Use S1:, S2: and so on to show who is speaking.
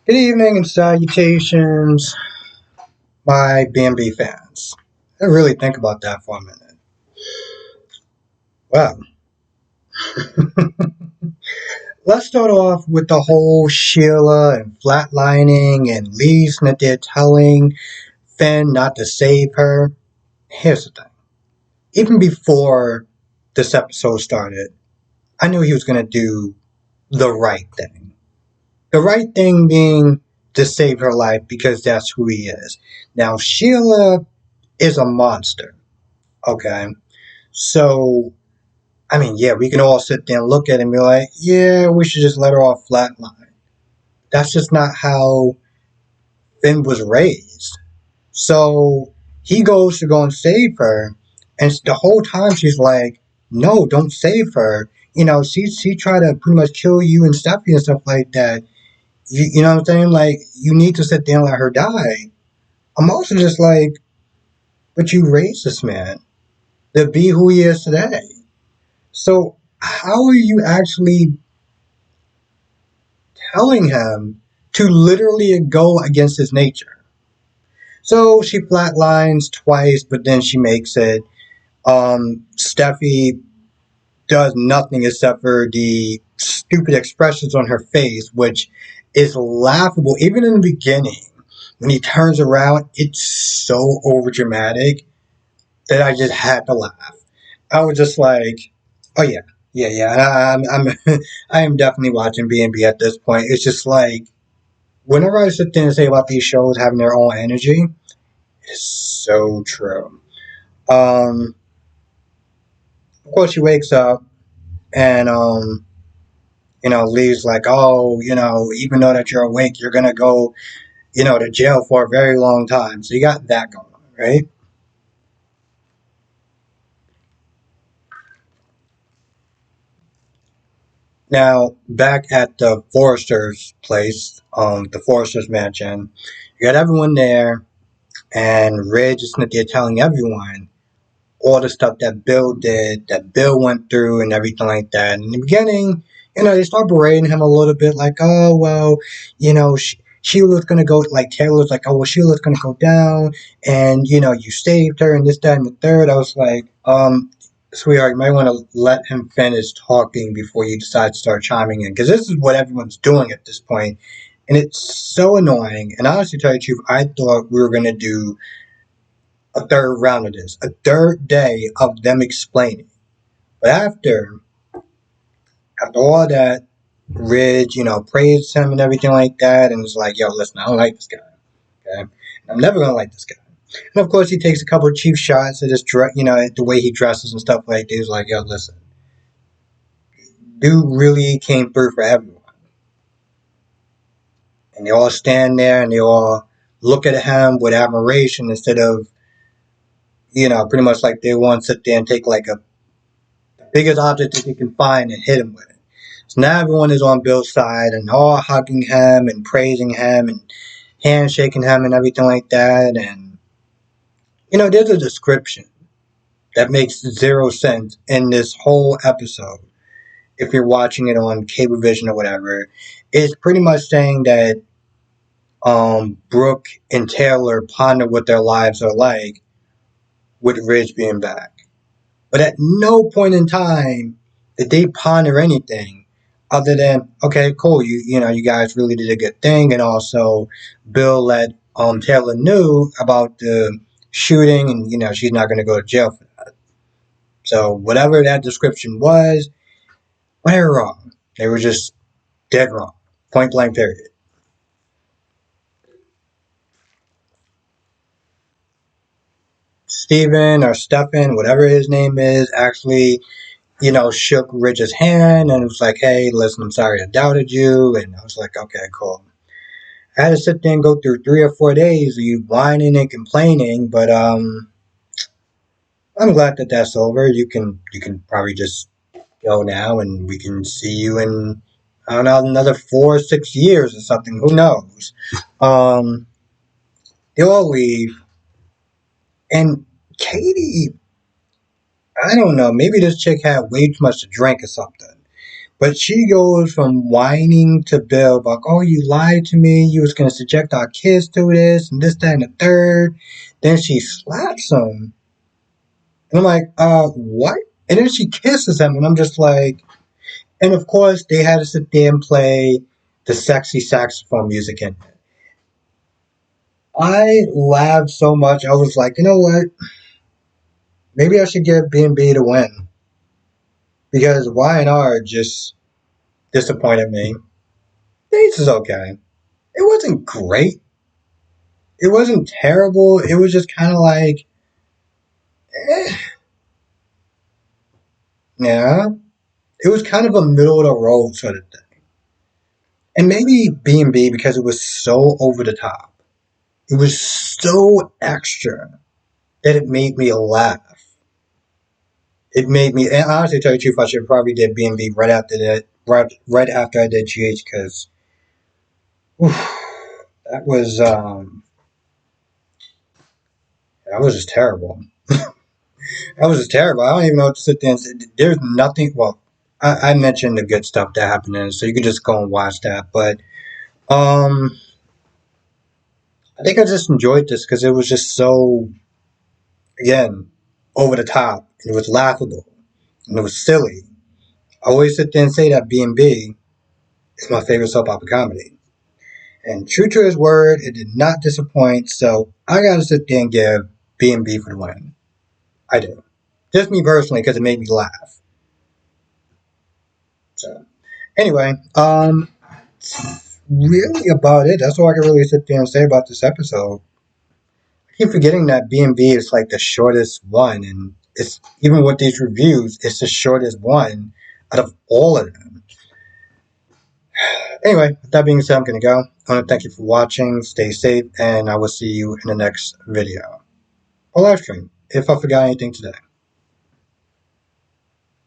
S1: Good evening and salutations, my B&B fans. I really think about that for a minute. Well, let's start off with the whole Sheila and flatlining and Lee's that they're telling Finn not to save her. Here's the thing. Even before this episode started, I knew he was going to do the right thing. The right thing being to save her life because that's who he is. Now, Sheila is a monster, okay? So, I mean, yeah, we can all sit there and look at it and be like, yeah, we should just let her off flatline. That's just not how Finn was raised. So he goes to go and save her, and the whole time she's like, no, don't save her. She tried to pretty much kill you and Steffi and stuff like that. You know what I'm saying? Like, you need to sit there and let her die. I'm also just like, but you raised this man to be who he is today. So how are you actually telling him to literally go against his nature? So she flatlines twice, but then she makes it. Steffi does nothing except for the stupid expressions on her face, which is laughable. Even in the beginning, when he turns around, it's so overdramatic that I just had to laugh. I was just like, oh yeah, yeah. I'm I am definitely watching B&B at this point. It's just like whenever I sit there and say about these shows having their own energy, it's so true. Um, of course, she wakes up and Lee's like, oh, even though that you're awake, you're gonna go, to jail for a very long time. So you got that going on, right? Now, back at the Forrester's place, the Forrester's mansion, you got everyone there, and Ridge is there telling everyone all the stuff that Bill did, that Bill went through, and everything like that. In the beginning, they start berating him a little bit, like, oh, well, Sheila's gonna go, like, Taylor's like, oh, well, Sheila's gonna go down, and, you saved her, and this, that, and the third. I was like, sweetheart, you might want to let him finish talking before you decide to start chiming in, because this is what everyone's doing at this point, and it's so annoying. And honestly, to tell you the truth, I thought we were gonna do a third round of this, a third day of them explaining. But after all that, Ridge, praised him and everything like that, and was like, yo, listen, I don't like this guy. Okay? I'm never gonna like this guy. And of course, he takes a couple of cheap shots at his at the way he dresses and stuff like that. He's like, yo, listen, dude really came through for everyone. And they all stand there and they all look at him with admiration instead of, pretty much like they want to sit there and take like a biggest object that they can find and hit him with it. So now everyone is on Bill's side and all hugging him and praising him and handshaking him and everything like that. And, there's a description that makes zero sense in this whole episode. If you're watching it on Cablevision or whatever, it's pretty much saying that Brooke and Taylor ponder what their lives are like with Ridge being back. But at no point in time did they ponder anything other than, okay, cool, you guys really did a good thing, and also Bill let Taylor knew about the shooting, and she's not going to go to jail for that. So whatever that description was, they were wrong. They were just dead wrong. Point blank. Period. Steven or Stefan, whatever his name is, actually shook Ridge's hand and was like, hey, listen, I'm sorry I doubted you. And I was like, okay, cool. I had to sit there and go through 3 or 4 days of you whining and complaining, but I'm glad that that's over. You can probably just go now, and we can see you in, I don't know, another 4 or 6 years or something. Who knows? Um, they all leave, and Katie, I don't know. Maybe this chick had way too much to drink or something. But she goes from whining to Bill, like, oh, you lied to me. You was going to subject our kids to this and this, that, and the third. Then she slaps him. And I'm like, what? And then she kisses him. And I'm just like, and of course, they had to sit there and play the sexy saxophone music in it. I laughed so much. I was like, you know what? Maybe I should get B&B to win. Because Y&R just disappointed me. Dates is okay. It wasn't great. It wasn't terrible. It was just kind of like, eh. Yeah. It was kind of a middle of the road sort of thing. And maybe B&B because it was so over the top. It was so extra that it made me laugh. It made me, and honestly, to tell you the truth, I should probably did B&B right after that, right after I did GH, because that was that was just terrible. That was just terrible. I don't even know what to sit there and say. There's nothing. Well, I mentioned the good stuff that happened in it, so you can just go and watch that. But um, I think I just enjoyed this because it was just so, again, over the top. And it was laughable and it was silly. I always sit there and say that B&B is my favorite soap opera comedy. And true to his word, it did not disappoint. So I gotta sit there and give B&B for the win. I do. Just me personally, because it made me laugh. So anyway, really about it. That's all I can really sit there and say about this episode. I keep forgetting that B&B is like the shortest one, and it's even with these reviews, it's the shortest one out of all of them. Anyway, with that being said, I'm gonna go. I want to thank you for watching. Stay safe, and I will see you in the next video or live stream if I forgot anything today.